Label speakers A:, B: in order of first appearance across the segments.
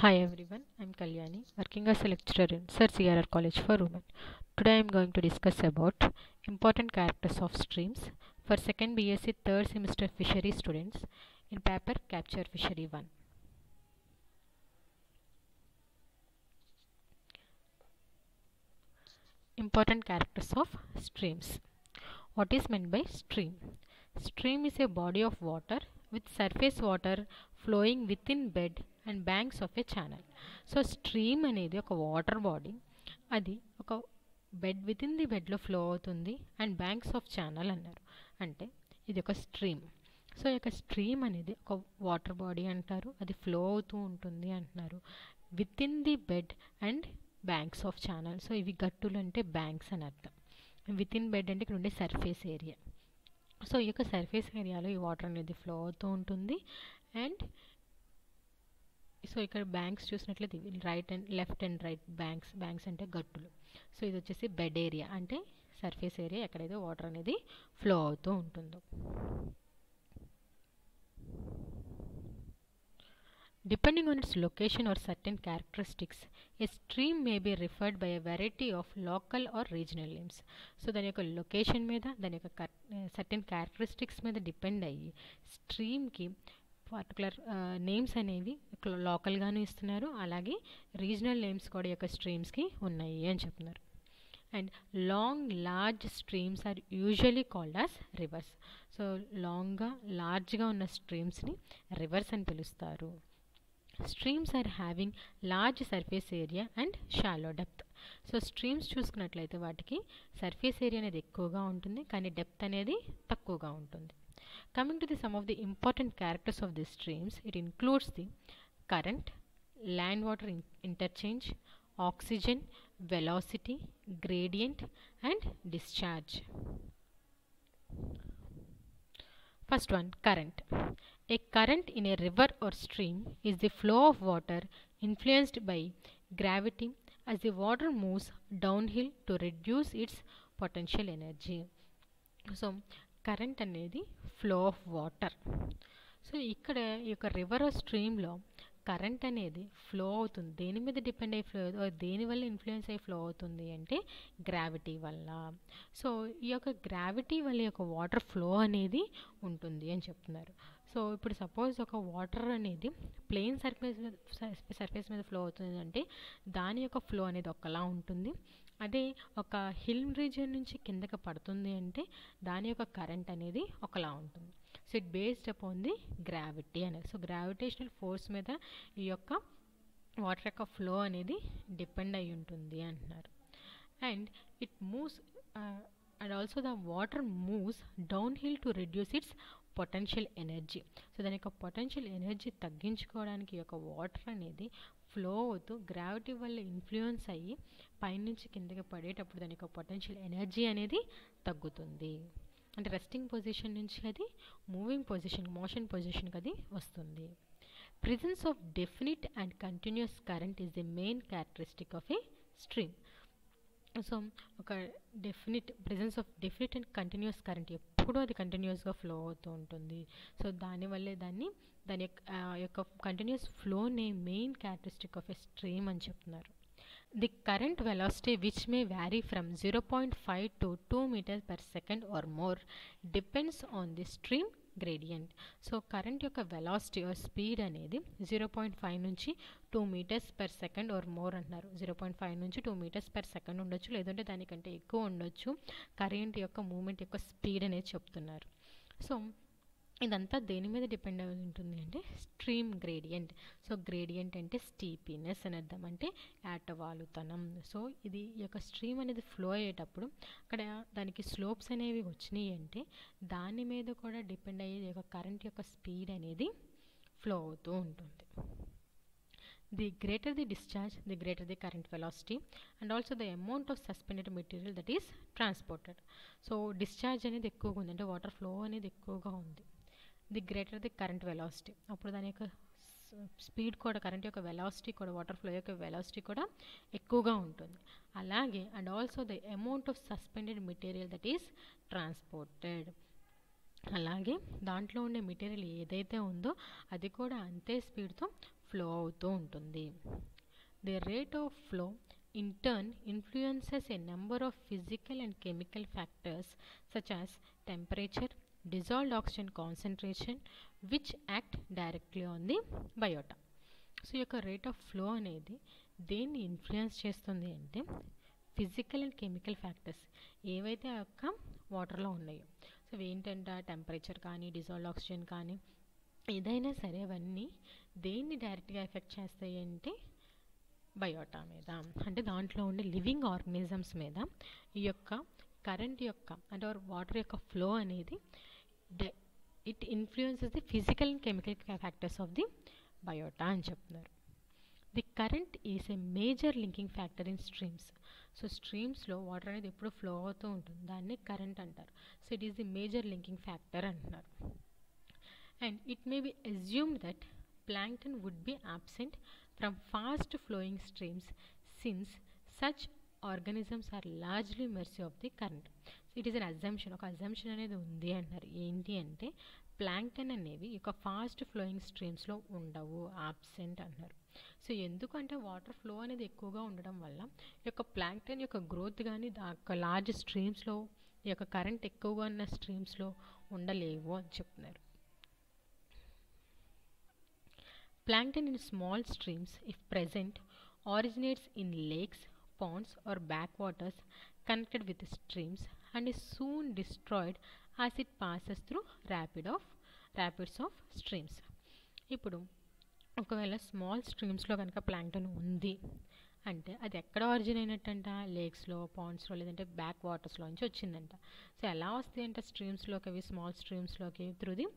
A: Hi everyone, I'm Kalyani, working as a lecturer in Sir CRR College for Women. Today I'm going to discuss about important characters of streams for 2nd BSc 3rd semester fishery students in paper Capture Fishery 1. Important characters of streams. What is meant by stream? Stream is a body of water with surface water flowing within bed and banks of a channel. So stream అనేది ఒక water body, అది ఒక bed with in the బెడ్లో flow అవుతుంది and banks of channel అన్నారు. అంటే ఇది ఒక స్ట్రీమ్. సో ఈ యొక్క స్ట్రీమ్ అనేది ఒక వాటర్ బాడీ అంటారు, అది ఫ్లో అవుతూ ఉంటుంది అంటున్నారు with in the bed and banks of channel. So ఇవి గట్టులు అంటే బ్యాంక్స్ అని అర్థం. విత్ ఇన్ బెడ్ అంటే ఇక్కడ ఉండే సర్ఫేస్ ఏరియా. సో ఈ యొక్క సర్ఫేస్ ఏరియాలో ఈ వాటర్ అనేది ఫ్లో అవుతూ ఉంటుంది. అండ్ సో ఇక్కడ బ్యాంక్స్ చూసినట్లయితే right and left and right banks అంటే గట్టులు. సో ఇది వచ్చేసి బెడ్ ఏరియా అంటే సర్ఫేస్ ఏరియా ఎక్కడైతే వాటర్ అనేది ఫ్లో అవుతూ ఉంటుందో. Depending on its location or certain characteristics, a stream may be referred by a variety of local or regional names. So దాని యొక్క లొకేషన్ మీద, దాని యొక్క సర్టెన్ క్యారెక్టరిస్టిక్స్ మీద డిపెండ్ అయ్యి స్ట్రీమ్కి పర్టికులర్ నేమ్స్ అనేవి లోకల్గాను ఇస్తున్నారు, అలాగే రీజనల్ నేమ్స్ కూడా యొక్క స్ట్రీమ్స్కి ఉన్నాయి అని చెప్తున్నారు. And large streams are usually called as rivers. So లార్జ్గా ఉన్న స్ట్రీమ్స్ని రివర్స్ అని పిలుస్తారు. Streams are having large surface area and shallow depth. So streams చూసుకున్నట్లయితే వాటికి సర్ఫేస్ ఏరియా అనేది ఎక్కువగా ఉంటుంది, కానీ డెప్త్ అనేది తక్కువగా ఉంటుంది. Coming to the some of the important characters of the streams, it includes the current, land water interchange, oxygen, velocity, gradient and discharge. First one, current. A current in a river or stream is the flow of water influenced by gravity as the water moves downhill to reduce its potential energy. So, current అనేది flow of water. So ఇక్కడ ఈ యొక్క river are స్ట్రీమ్లో current అనేది flow అవుతుంది. దేని మీద depend అయ్యి flow అవుతుంది, దేనివల్ల ఇన్ఫ్లుయెన్స్ అయ్యి ఫ్లో అవుతుంది అంటే గ్రావిటీ వల్ల. సో ఈ యొక్క గ్రావిటీ వల్ల యొక్క వాటర్ ఫ్లో అనేది ఉంటుంది అని చెప్తున్నారు. సో ఇప్పుడు సపోజ్ ఒక వాటర్ అనేది ప్లెయిన్ సర్ఫేస్ మీద ఫ్లో అవుతుంది అంటే దాని యొక్క ఫ్లో అనేది ఒకలా ఉంటుంది. అదే ఒక హిల్ రీజియన్ నుంచి కిందకి పడుతుంది అంటే దాని యొక్క కరెంట్ అనేది ఒకలా ఉంటుంది. So it based upon the gravity అనేది. సో గ్రావిటేషనల్ ఫోర్స్ మీద ఈ యొక్క వాటర్ యొక్క ఫ్లో అనేది డిపెండ్ అయి ఉంటుంది అంటున్నారు. And it moves and also the water moves down hill to reduce it's potential energy. So దాని యొక్క పొటెన్షియల్ ఎనర్జీ తగ్గించుకోవడానికి ఈ యొక్క వాటర్ అనేది ఫ్లో అవుతూ గ్రావిటీ వల్ల ఇన్ఫ్లుయెన్స్ అయ్యి పైనుంచి కిందకి పడేటప్పుడు దాని యొక్క పొటెన్షియల్ ఎనర్జీ అనేది తగ్గుతుంది. అంటే రెస్టింగ్ పొజిషన్ నుంచి అది మూవింగ్ పొజిషన్, మోషన్ పొజిషన్కి అది వస్తుంది. Presence of definite and continuous current is the main characteristic of a stream. So ఒక presence of definite and continuous current ఎప్పుడూ అది కంటిన్యూస్గా ఫ్లో అవుతూ ఉంటుంది. సో దానివల్లే దాని యొక్క కంటిన్యూస్ ఫ్లోనే main characteristic of a stream అని చెప్తున్నారు. The current velocity, which may vary from 0.5 to 2 meters per second or more, depends on the stream gradient. So current యొక్క వెలాసిటీ ఆర్ స్పీడ్ అనేది 0.5 నుంచి 2 meters per second or more అంటున్నారు. 0.5 నుంచి 2 meters per second ఉండొచ్చు, లేదంటే దానికంటే ఎక్కువ ఉండొచ్చు. కరెంట్ యొక్క మూమెంట్ యొక్క స్పీడ్ అనేది చెప్తున్నారు. సో ఇదంతా దేని మీద డిపెండ్ అయి ఉంటుంది అంటే స్ట్రీమ్ గ్రేడియంట్. సో గ్రేడియంట్ అంటే స్టీపీనెస్ అని అర్థం, అంటే ఏటవాలుతనం. సో ఇది ఈ యొక్క స్ట్రీమ్ అనేది ఫ్లో అయ్యేటప్పుడు అక్కడ దానికి స్లోప్స్ అనేవి వచ్చినాయి అంటే దాని మీద కూడా డిపెండ్ అయ్యే యొక్క కరెంట్ యొక్క స్పీడ్ అనేది ఫ్లో అవుతూ ఉంటుంది. The greater the discharge, the greater the current velocity and also the amount of suspended material that is transported. So discharge అనేది ఎక్కువగా ఉంది అంటే వాటర్ ఫ్లో అనేది ఎక్కువగా ఉంది. The greater the current velocity, అప్పుడు దాని యొక్క స్పీడ్ కూడా, కరెంట్ యొక్క వెలాసిటీ కూడా, వాటర్ ఫ్లో యొక్క వెలాసిటీ కూడా ఎక్కువగా ఉంటుంది. అలాగే and also the amount of suspended material that is transported, అలాగే దాంట్లో ఉండే మెటీరియల్ ఏదైతే ఉందో అది కూడా అంతే స్పీడ్తో ఫ్లో అవుతూ ఉంటుంది. The rate of flow in turn influences a number of physical and chemical factors such as temperature, dissolved oxygen concentration, which act directly on the biota. So ఈ యొక్క రేట్ ఆఫ్ ఫ్లో అనేది దేన్ని influence చేస్తుంది అంటే physical and chemical factors ఏవైతే ఆ యొక్క వాటర్లో ఉన్నాయో. సో ఏంటంటే టెంపరేచర్ కానీ డిజాల్వ్డ్ ఆక్సిజన్ కానీ ఏదైనా సరే అవన్నీ దేన్ని డైరెక్ట్గా ఎఫెక్ట్ చేస్తాయి అంటే బయోటా మీద, అంటే దాంట్లో ఉండే లివింగ్ ఆర్గనిజమ్స్ మీద ఈ యొక్క కరెంట్ యొక్క అంటే వాటర్ యొక్క ఫ్లో అనేది it influences the physical and chemical factors of the biota అని చెప్తున్నారు. The current is a major linking factor in streams. So స్ట్రీమ్స్లో వాటర్ అనేది ఎప్పుడు ఫ్లో అవుతూ ఉంటుంది, దాన్ని కరెంట్ అంటారు. So it is the major linking factor అంటున్నారు. And it may be assumed that plankton would be absent from fast flowing streams since such organisms are largely mercy of the current. So it is an assumption, ఒక assumption అనేది ఉంది అంటారు. ఏంటి అంటే plankton అనేవి ఇక fast flowing స్ట్రీమ్స్లో ఉండవు, absent అంటారు. సో ఎందుకంటే వాటర్ ఫ్లో అనేది ఎక్కువగా ఉండడం వల్ల ఈ యొక్క ప్లాంక్టన్ యొక్క గ్రోత్ కానీ లార్జ్ స్ట్రీమ్స్లో ఈ యొక్క కరెంట్ ఎక్కువగా ఉన్న స్ట్రీమ్స్లో ఉండలేవు అని చెప్తున్నారు. Plankton in small streams, if present, originates in lakes, ponds or backwaters connected with streams and is soon destroyed as it passes through rapids of streams. ఇప్పుడు ఒకవేళ స్మాల్ స్ట్రీమ్స్లో కనుక ప్లాంక్టన్ ఉంది అంటే అది ఎక్కడ ఆరిజిన్ అయినట్టంట, లేక్స్లో, పాండ్స్లో లేదంటే బ్యాక్ వాటర్స్లో నుంచి వచ్చిందంట. సో ఎలా వస్తాయి అంటే స్ట్రీమ్స్లోకి, అవి స్మాల్ స్ట్రీమ్స్లోకి through the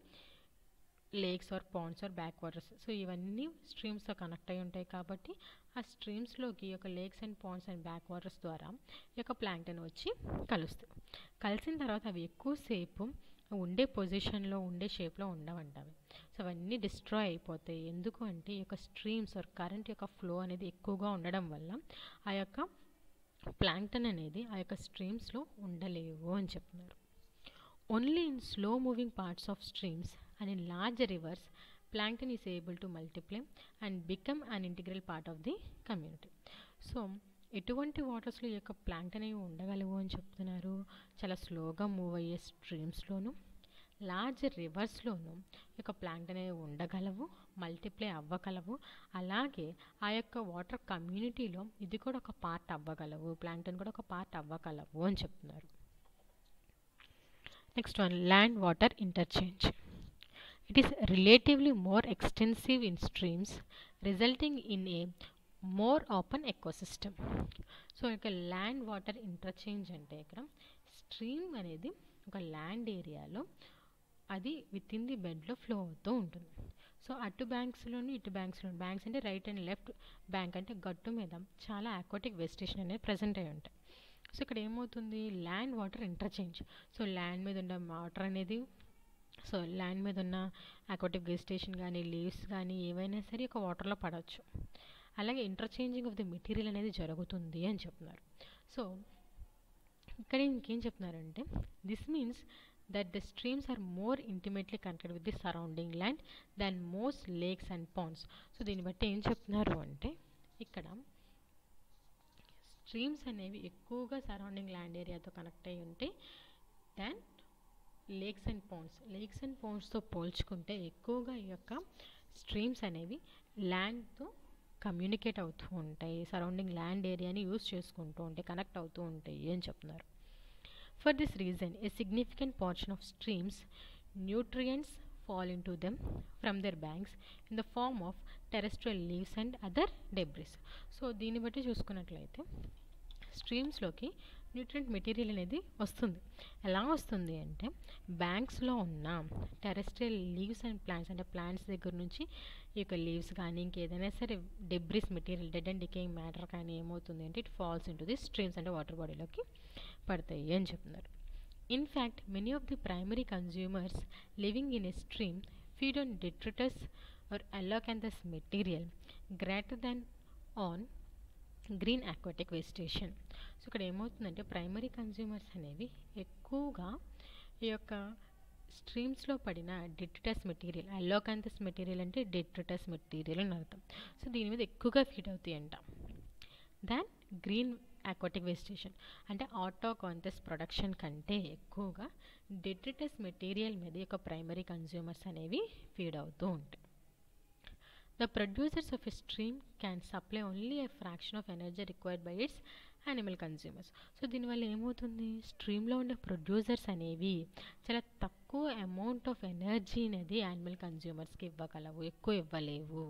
A: lakes or ponds or back waters. So ఇవన్నీ స్ట్రీమ్స్తో కనెక్ట్ అయి ఉంటాయి కాబట్టి ఆ స్ట్రీమ్స్లోకి యొక్క lakes and ponds and back waters ద్వారా ఈ యొక్క ప్లాంక్టన్ వచ్చి కలుస్తాయి. కలిసిన తర్వాత అవి ఎక్కువసేపు ఉండే పొజిషన్లో ఉండే షేప్లో ఉండవంట అవి. సో అవన్నీ డిస్ట్రాయ్ అయిపోతాయి. ఎందుకు అంటే ఈ యొక్క స్ట్రీమ్స్ ఆర్ కరెంట్ యొక్క ఫ్లో అనేది ఎక్కువగా ఉండడం వల్ల ఆ యొక్క ప్లాంక్టన్ అనేది ఆ యొక్క స్ట్రీమ్స్లో ఉండలేవు అని చెప్తున్నారు. Only in slow moving parts of streams and in large rivers, plankton is able to multiply and become an integral part of the community. So ఎటువంటి వాటర్స్లో ఈ యొక్క ప్లాంక్టన్ అనేవి ఉండగలవు అని చెప్తున్నారు. చాలా స్లోగా మూవ్ అయ్యే స్ట్రీమ్స్లోను, లార్జ్ రివర్స్లోను ఈ యొక్క ప్లాంక్టన్ అనేవి ఉండగలవు, మల్టిప్లై అవ్వగలవు. అలాగే ఆ యొక్క వాటర్ కమ్యూనిటీలో ఇది కూడా ఒక పార్ట్ అవ్వగలవు, ప్లాంక్టన్ కూడా ఒక పార్ట్ అవ్వగలవు అని చెప్తున్నారు. Next one, land water interchange. It is relatively more extensive in streams, resulting in a more open ecosystem. So ఇక ల్యాండ్ వాటర్ ఇంటర్చేంజ్ అంటే ఇక్కడ స్ట్రీమ్ అనేది ఒక ల్యాండ్ ఏరియాలో అది విత్ ఇన్ ది బెడ్లో ఫ్లో అవుతూ ఉంటుంది. సో అటు బ్యాంక్స్లోను ఇటు బ్యాంక్స్లోను, బ్యాంక్స్ అంటే రైట్ అండ్ లెఫ్ట్ బ్యాంక్ అంటే గట్టు మీద చాలా ఆక్వాటిక్ వెజిటేషన్ అనేది ప్రజెంట్ అయి ఉంటాయి. సో ఇక్కడ ఏమవుతుంది, land water interchange. So land మీద ఉన్న వాటర్ అనేది, సో ల్యాండ్ మీద ఉన్న ఆక్వాటిక్ వెజిటేషన్ కానీ లీవ్స్ కానీ ఏవైనా సరే ఒక వాటర్లో పడవచ్చు. అలాగే ఇంటర్చేంజింగ్ ఆఫ్ ది మెటీరియల్ అనేది జరుగుతుంది అని చెప్తున్నారు. సో ఇక్కడ ఇంకేం చెప్తున్నారంటే this means that the streams are more intimately connected with the surrounding land than most lakes and ponds. So దీన్ని బట్టి ఏం చెప్తున్నారు అంటే ఇక్కడ స్ట్రీమ్స్ అనేవి ఎక్కువగా సరౌండింగ్ ల్యాండ్ ఏరియాతో కనెక్ట్ అయ్యి ఉంటాయి than lakes and ponds. Lakes and పాండ్స్తో పోల్చుకుంటే ఎక్కువగా ఈ యొక్క స్ట్రీమ్స్ అనేవి ల్యాండ్తో కమ్యూనికేట్ అవుతూ ఉంటాయి, సరౌండింగ్ ల్యాండ్ ఏరియాని యూజ్ చేసుకుంటూ ఉంటాయి, కనెక్ట్ అవుతూ ఉంటాయి అని చెప్తున్నారు. For this reason, a significant portion of streams, nutrients fall into them from their banks in the form of terrestrial leaves and other debris. So దీన్ని బట్టి చూసుకున్నట్లయితే స్ట్రీమ్స్లోకి న్యూట్రియంట్ మెటీరియల్ అనేది వస్తుంది. ఎలా వస్తుంది అంటే బ్యాంక్స్లో ఉన్న టెరెస్ట్రియల్ లీవ్స్ అండ్ ప్లాంట్స్, అంటే ప్లాంట్స్ దగ్గర నుంచి ఈ యొక్క లీవ్స్ కానీ ఇంకేదైనా సరే debris material, dead and decaying matter కానీ ఏమవుతుంది అంటే it falls into the streams అంటే వాటర్ బాడీలోకి పడతాయి అని చెప్తున్నారు. In fact many of the primary consumers living in a stream feed on detritus or allocanthus material greater than on green aquatic vegetation. So ఇక్కడ ఏమవుతుందంటే ప్రైమరీ కన్జ్యూమర్స్ అనేవి ఎక్కువగా ఈ యొక్క స్ట్రీమ్స్లో పడిన డిట్రిటస్ మెటీరియల్, అల్లోకాంతస్ మెటీరియల్ అంటే డిట్రిటస్ మెటీరియల్ అని అర్థం. సో దీని మీద ఎక్కువగా ఫీడ్ అవుతాయి అంట దాన్ గ్రీన్ aquatic vegetation. అంటే ఆటోకాంతస్ ప్రొడక్షన్ కంటే ఎక్కువగా డిట్రిటస్ మెటీరియల్ మీద యొక్క ప్రైమరీ కన్జ్యూమర్స్ అనేవి ఫీడ్ అవుతూ ఉంటాయి. The producers of a stream can supply only a fraction of energy required by its animal consumers. So దీనివల్ల ఏమవుతుంది, స్ట్రీమ్లో ఉండే ప్రొడ్యూసర్స్ అనేవి చాలా తక్కువ అమౌంట్ ఆఫ్ ఎనర్జీ అనేది యానిమల్ కన్జ్యూమర్స్కి ఇవ్వగలవు, ఎక్కువ ఇవ్వలేవు.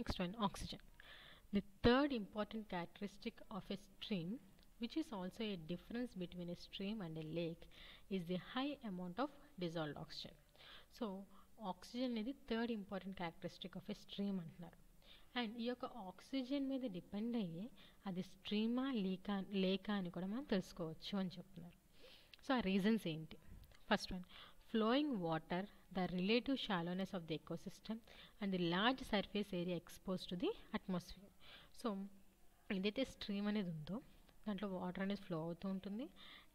A: Next one, oxygen. The third important characteristic of a stream, which is also a difference between a stream and a lake, is the high amount of dissolved oxygen. So oxygen అనేది third important characteristic of a stream అంటున్నారు. And ఈ యొక్క oxygen మీద depend అయ్యి అది స్ట్రీమా లేకా అని కూడా మనం తెలుసుకోవచ్చు అని చెప్తున్నారు. సో ఆ రీజన్స్ ఏంటి? First one, flowing water, the relative shallowness of the ecosystem and the large surface area expose to the atmosphere. So ఏదైతే స్ట్రీమ్ అనేది ఉందో దాంట్లో వాటర్ అనేది ఫ్లో అవుతూ ఉంటుంది,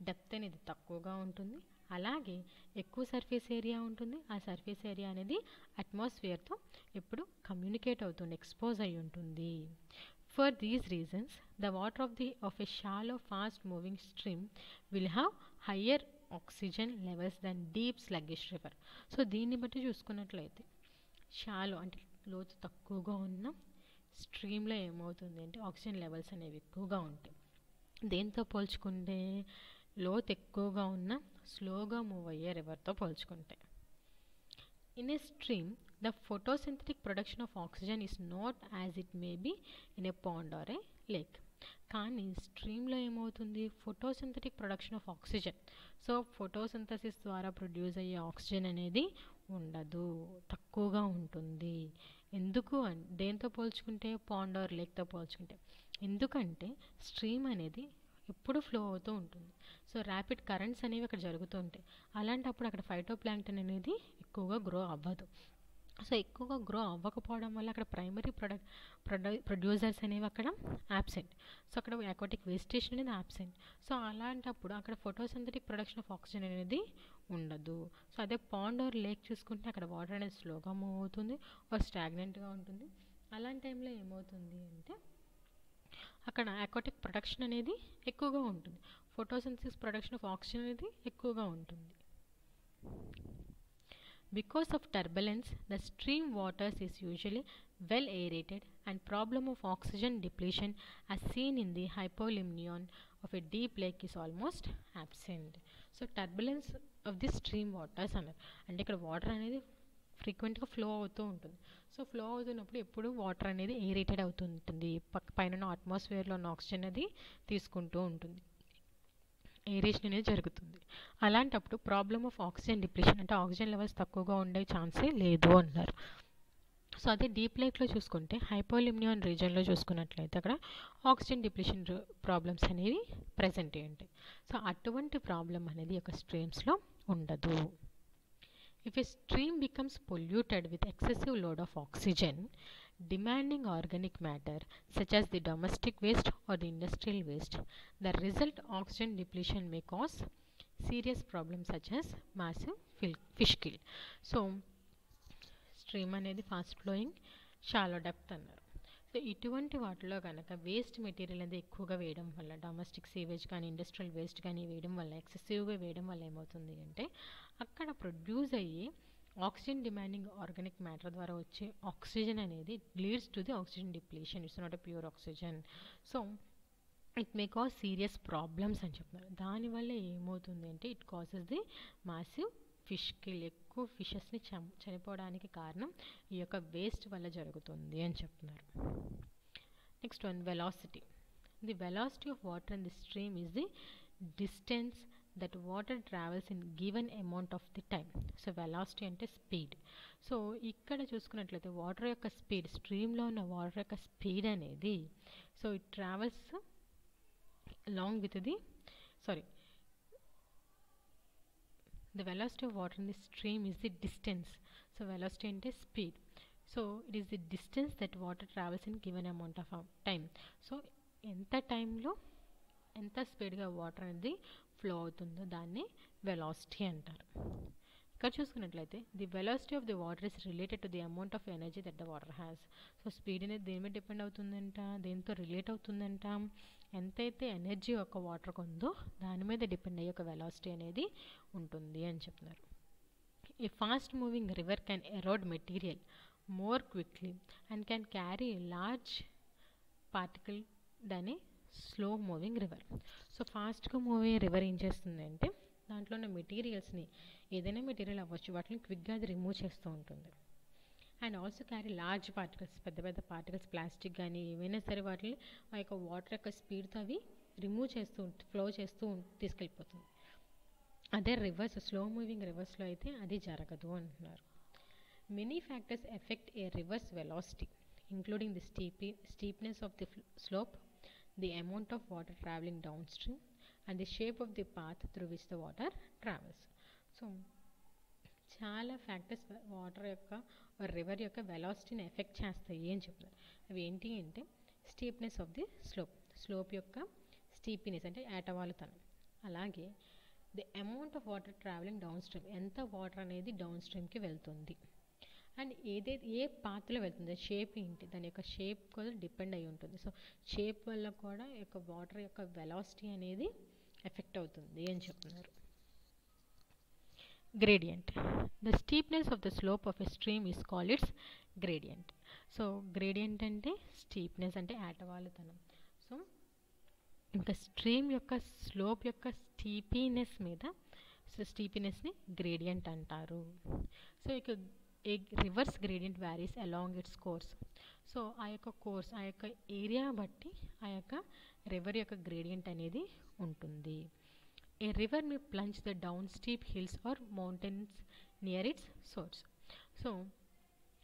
A: డెప్త్ అనేది తక్కువగా ఉంటుంది, అలాగే ఎక్కువ సర్ఫేస్ ఏరియా ఉంటుంది. ఆ సర్ఫేస్ ఏరియా అనేది అట్మాస్ఫియర్తో ఎప్పుడు కమ్యూనికేట్ అవుతుంది, ఎక్స్పోజ్ అయి ఉంటుంది. For these reasons the water of a shallow fast moving stream will have higher oxygen levels than deep sluggish river. So దీన్ని బట్టి చూసుకున్నట్లయితే షాలో అంటే లోతు తక్కువగా ఉన్న స్ట్రీమ్లో ఏమవుతుంది అంటే ఆక్సిజన్ లెవెల్స్ అనేవి ఎక్కువగా ఉంటాయి. దేంతో పోల్చుకుంటే లోతు ఎక్కువగా ఉన్న స్లోగా మూవ్ అయ్యే రివర్తో పోల్చుకుంటే. In a stream the photosynthetic production of oxygen is not as it may be in a pond or a lake. కానీ స్ట్రీమ్లో ఏమవుతుంది, photosynthetic production of oxygen, so photosynthesis ద్వారా ప్రొడ్యూస్ అయ్యే ఆక్సిజన్ అనేది ఉండదు, తక్కువగా ఉంటుంది. ఎందుకు దేంతో పోల్చుకుంటే, పాండ్ ఆర్ లేక్తో పోల్చుకుంటే. ఎందుకంటే స్ట్రీమ్ అనేది ఎప్పుడు ఫ్లో అవుతూ ఉంటుంది. సో ర్యాపిడ్ కరెంట్స్ అనేవి అక్కడ జరుగుతూ ఉంటాయి. అలాంటప్పుడు అక్కడ ఫైటోప్లాంక్టన్ అనేది ఎక్కువగా గ్రో అవ్వదు. సో ఎక్కువగా గ్రో అవ్వకపోవడం వల్ల అక్కడ ప్రైమరీ ప్రొడ్యూసర్స్ అనేవి అక్కడ యాబ్సెంట్. సో అక్కడ అక్వాటిక్ వేజిటేషన్ అనేది యాబ్సెంట్. సో అలాంటప్పుడు అక్కడ ఫోటోసింథటిక్ ప్రొడక్షన్ ఆఫ్ ఆక్సిజన్ అనేది ఉండదు. సో అదే పాండ్ ఆర్ లేక్ చూసుకుంటే అక్కడ వాటర్ అనేది స్లోగా మూవ్ అవుతుంది ఆర్ స్టాగ్నెంట్గా ఉంటుంది. అలాంటి టైంలో ఏమవుతుంది అంటే అక్కడ అక్వాటిక్ ప్రొడక్షన్ అనేది ఎక్కువగా ఉంటుంది, ఫోటోసింథసిస్ ప్రొడక్షన్ ఆఫ్ ఆక్సిజన్ అనేది ఎక్కువగా ఉంటుంది. Because of turbulence, the stream waters is usually well aerated and problem of oxygen depletion as seen in the hypolimnion of a deep lake is almost absent. So turbulence of the stream waters అన్నారు అంటే ఇక్కడ water అనేది ఫ్రీక్వెంట్గా flow అవుతూ ఉంటుంది. So flow అవుతున్నప్పుడు ఎప్పుడు water అనేది ఎయిరేటెడ్ అవుతుంటుంది, పైన అట్మాస్ఫియర్లో ఉన్న ఆక్సిజన్ అనేది తీసుకుంటూ ఉంటుంది, ఏరేషన్ అనేది జరుగుతుంది. అలాంటప్పుడు ప్రాబ్లమ్ ఆఫ్ ఆక్సిజన్ డిప్లీషన్ అంటే ఆక్సిజన్ లెవెల్స్ తక్కువగా ఉండే ఛాన్సే లేదు అన్నారు. సో అదే డీప్ లేక్లో చూసుకుంటే హైపోలిమ్నియాన్ రీజన్లో చూసుకున్నట్లయితే అక్కడ ఆక్సిజన్ డిప్లీషన్ ప్రాబ్లమ్స్ అనేవి ప్రజెంట్ అయ్యి ఉంటాయి. సో అటువంటి ప్రాబ్లం అనేది ఒక స్ట్రీమ్స్లో ఉండదు. If a stream becomes polluted with excessive load of oxygen, demanding organic matter such as the domestic waste or the industrial waste, the result oxygen depletion may cause serious problems such as massive fish kill. So stream అనేది fast flowing shallow depth అన్నారు. So ఇటువంటి వాటిలో కనుక waste material అనేది ఎక్కువగా వేయడం వల్ల, domestic sewage కానీ ఇండస్ట్రియల్ వేస్ట్ కానీ వేయడం వల్ల, ఎక్సెసివ్గా వేయడం వల్ల ఏమవుతుంది అంటే అక్కడ ప్రొడ్యూస్ అయ్యే ఆక్సిజన్ డిమాండింగ్ ఆర్గానిక్ మ్యాటర్ ద్వారా వచ్చే ఆక్సిజన్ అనేది leads to the oxygen depletion. It's not a pure oxygen. So it may cause serious problems అని చెప్తున్నారు. దానివల్ల ఏమవుతుంది అంటే it causes the massive fish kill, ఎక్కువ ఫిషెస్ని చనిపోవడానికి కారణం ఈ యొక్క వేస్ట్ వల్ల జరుగుతుంది అని చెప్తున్నారు. Next one, velocity. The velocity of water in the stream is the distance that water travels in given amount of the time. So velocity అంటే స్పీడ్. సో ఇక్కడ చూసుకున్నట్లయితే వాటర్ యొక్క స్పీడ్, స్ట్రీమ్లో ఉన్న వాటర్ యొక్క స్పీడ్ అనేది, so it travels along with the velocity of water in the stream is the distance. So velocity ante speed. So it is the distance that water travels in given amount of time. So enta time lo enta speed ga water అనేది flow అవుతుందో దాన్ని velocity అంటారు. ఇక్కడ చూసుకున్నట్లయితే the velocity of the water is related to the amount of energy that the water has. So speed అనేది దేని మీద depend అవుతుందంట, దేంతో రిలేట్ అవుతుందంట, ఎంతైతే ఎనర్జీ ఒక వాటర్కి ఉందో దాని మీద డిపెండ్ అయ్యే ఒక వెలాసిటీ అనేది ఉంటుంది అని చెప్తున్నారు. A fast moving river can erode material more quickly and can carry a large particle than a slow moving river. So ఫాస్ట్గా మూవింగ్ రివర్ ఏం చేస్తుందంటే దాంట్లో ఉన్న మెటీరియల్స్ని, ఏదైనా మెటీరియల్ అవ్వచ్చు, వాటిని క్విక్గా అది రిమూవ్ చేస్తూ ఉంటుంది. And also carry large particles, పెద్ద పెద్ద పార్టికల్స్, ప్లాస్టిక్ కానీ ఏవైనా సరే వాటిని ఆ యొక్క వాటర్ యొక్క స్పీడ్తో అవి రిమూవ్ చేస్తూ ఫ్లో చేస్తూ తీసుకెళ్ళిపోతుంది. అదే రివర్స్, స్లో మూవింగ్ రివర్స్లో అయితే అది జరగదు అంటున్నారు. Many factors affect a river's velocity including the steepness of the slope, the amount of water traveling downstream and the shape of the path through which the water travels. So చాలా factors water యొక్క river యొక్క వెలాసిటీని effect చేస్తాయి అని చెప్తారు. అవి ఏంటి అంటే స్టీప్నెస్ of the slope యొక్క స్టీపీనెస్ అంటే ఏటవాలుతనం, అలాగే the amount of water travelling down stream, ఎంత వాటర్ అనేది డౌన్ స్ట్రీమ్కి వెళ్తుంది, అండ్ ఏ పాత్రలో వెళ్తుంది, షేప్ ఏంటి, దాని యొక్క షేప్ కూడా డిపెండ్ అయి ఉంటుంది. సో షేప్ వల్ల కూడా యొక్క వాటర్ యొక్క వెలాసిటీ అనేది ఎఫెక్ట్ అవుతుంది అని చెప్తున్నారు. Gradient, the steepness of the slope of a stream is called its gradient. So gradient అంటే స్టీప్నెస్ అంటే ఏటవాలుతనం. సో ఇంకా స్ట్రీమ్ యొక్క స్లోప్ యొక్క స్టీపీనెస్ని గ్రేడియంట్ అంటారు. సో ఇక a river's gradient varies along its course. So ఆ యొక్క కోర్స్, ఆ యొక్క ఏరియా బట్టి ఆ యొక్క రివర్ యొక్క గ్రేడియంట్ అనేది ఉంటుంది. A river may plunge the down steep hills or mountains near its source. So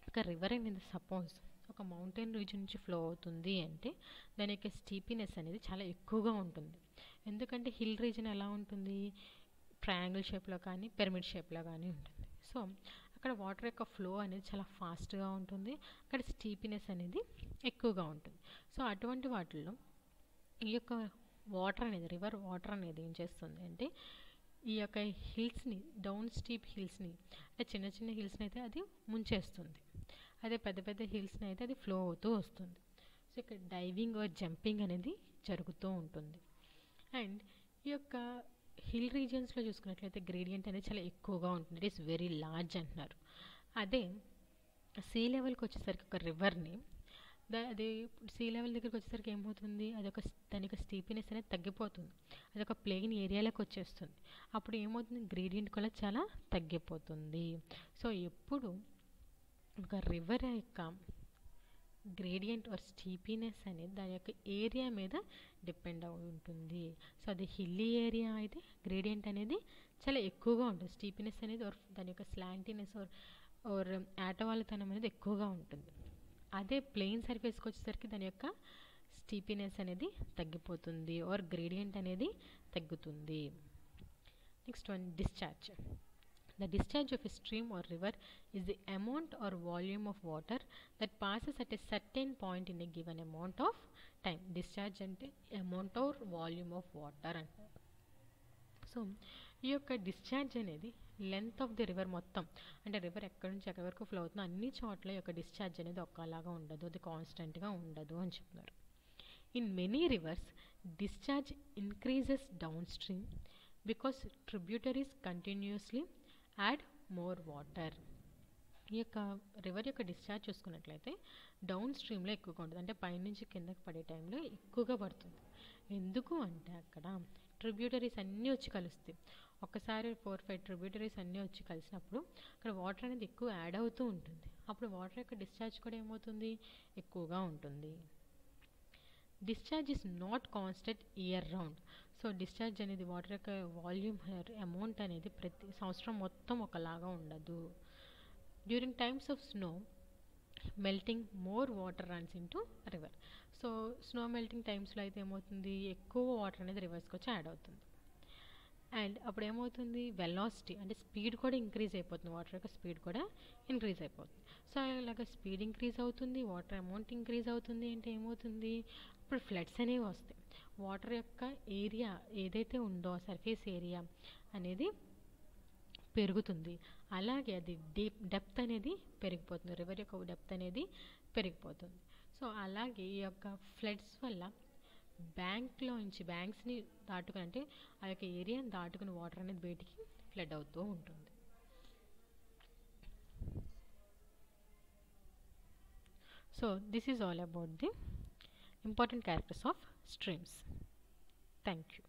A: ఒక రివర్ అనేది సపోజ్ ఒక మౌంటైన్ రీజన్ నుంచి ఫ్లో అవుతుంది అంటే దాని యొక్క స్టీపీనెస్ అనేది చాలా ఎక్కువగా ఉంటుంది. ఎందుకంటే హిల్ రీజన్ ఎలా ఉంటుంది, ట్రయాంగిల్ షేప్లో కానీ పిరమిడ్ షేప్లో కానీ ఉంటుంది. సో అక్కడ వాటర్ యొక్క ఫ్లో అనేది చాలా ఫాస్ట్గా ఉంటుంది, అక్కడ స్టీపీనెస్ అనేది ఎక్కువగా ఉంటుంది. సో అటువంటి వాటిల్లో ఈ యొక్క వాటర్ అనేది, రివర్ వాటర్ అనేది ఏం చేస్తుంది అంటే ఈ యొక్క హిల్స్ని, డౌన్ స్టీప్ హిల్స్ని, అంటే చిన్న చిన్న హిల్స్ని అయితే అది ముంచేస్తుంది, అదే పెద్ద పెద్ద హిల్స్ని అయితే అది ఫ్లో అవుతూ వస్తుంది. సో ఇక్కడ డైవింగ్ ఆర్ జంపింగ్ అనేది జరుగుతూ ఉంటుంది. అండ్ ఈ యొక్క హిల్ రీజియన్స్లో చూసుకున్నట్లయితే గ్రేడియంట్ అనేది చాలా ఎక్కువగా ఉంటుంది, ఇట్ ఈస్ వెరీ లార్జ్ అంటున్నారు. అదే సీ లెవెల్కి వచ్చేసరికి ఒక రివర్ని, అది సీ లెవెల్ దగ్గరికి వచ్చేసరికి ఏమవుతుంది, దాని యొక్క స్టీపీనెస్ అనేది తగ్గిపోతుంది, అదొక ప్లెయిన్ ఏరియాలోకి వచ్చేస్తుంది. అప్పుడు ఏమవుతుంది, గ్రేడియంట్ కూడా చాలా తగ్గిపోతుంది. సో ఎప్పుడు ఒక రివర్ యొక్క గ్రేడియంట్ ఆర్ స్టీపీనెస్ అనేది దాని యొక్క ఏరియా మీద డిపెండ్ అయి ఉంటుంది. సో అది హిల్లీ ఏరియా అయితే గ్రేడియంట్ అనేది చాలా ఎక్కువగా ఉంటుంది, స్టీపీనెస్ అనేది దాని యొక్క స్లాంటీనెస్ ఆర్ ఏటవాలుతనం అనేది ఎక్కువగా ఉంటుంది. అదే ప్లెయిన్ సర్ఫేస్కి వచ్చేసరికి దాని యొక్క స్టీపీనెస్ అనేది తగ్గిపోతుంది ఆర్ గ్రేడియంట్ అనేది తగ్గుతుంది. Next one, discharge. The discharge of a stream or river is the amount or volume of water that passes at a certain point in a given amount of time. Discharge అంటే amount or volume of water అంటారు. So ఈ యొక్క discharge అనేది length of the river మొత్తం, అంటే river ఎక్కడి నుంచి ఎక్కడి వరకు ఫ్లో అవుతుందో అన్ని చోట్ల యొక్క డిశ్చార్జ్ అనేది ఒక్కలాగా ఉండదు, అది కాన్స్టెంట్గా ఉండదు అని చెప్తున్నారు. In many reverse discharge increases down stream because tributaries continuously add more water. ఈ యొక్క రివర్ యొక్క డిశ్చార్జ్ చూసుకున్నట్లయితే డౌన్ స్ట్రీమ్లో ఎక్కువగా ఉంటుంది, అంటే పైనుంచి కిందకి పడే టైంలో ఎక్కువగా పడుతుంది. ఎందుకు అంటే అక్కడ ట్రిబ్యూటరీస్ అన్నీ వచ్చి కలుస్తాయి, ఒక్కసారి 4-5 ట్రిబ్యూటరీస్ అన్నీ వచ్చి కలిసినప్పుడు అక్కడ వాటర్ అనేది ఎక్కువ యాడ్ అవుతూ ఉంటుంది, అప్పుడు వాటర్ యొక్క డిశ్చార్జ్ కూడా ఏమవుతుంది, ఎక్కువగా ఉంటుంది. Discharge is not constant year round. So discharge అనేది వాటర్ యొక్క వాల్యూమ్ అమౌంట్ అనేది ప్రతి సంవత్సరం మొత్తం ఒకలాగా ఉండదు. During times of snow melting more water runs in to river. So snow melting టైమ్స్లో అయితే ఏమవుతుంది, ఎక్కువ వాటర్ అనేది రివర్స్కి వచ్చి యాడ్ అవుతుంది. అండ్ అప్పుడు ఏమవుతుంది, వెలాసిటీ అంటే స్పీడ్ కూడా ఇంక్రీజ్ అయిపోతుంది, వాటర్ యొక్క స్పీడ్ కూడా ఇంక్రీజ్ అయిపోతుంది. సో ఇలాగ స్పీడ్ ఇంక్రీజ్ అవుతుంది, వాటర్ అమౌంట్ ఇంక్రీజ్ అవుతుంది అంటే ఏమవుతుంది, అప్పుడు ఫ్లడ్స్ అనేవి వస్తాయి. వాటర్ యొక్క ఏరియా ఏదైతే ఉందో సర్ఫేస్ ఏరియా అనేది పెరుగుతుంది. అలాగే అది డెప్త్ అనేది పెరిగిపోతుంది. రివర్ యొక్క డెప్త్ అనేది పెరిగిపోతుంది. సో అలాగే ఈ యొక్క ఫ్లడ్స్ వల్ల బ్యాంక్స్ని దాటుకుని, అంటే ఆ యొక్క ఏరియాని దాటుకుని వాటర్ అనేది బయటికి ఫ్లడ్ అవుతూ ఉంటుంది. So this is all about the important characters of streams. Thank you.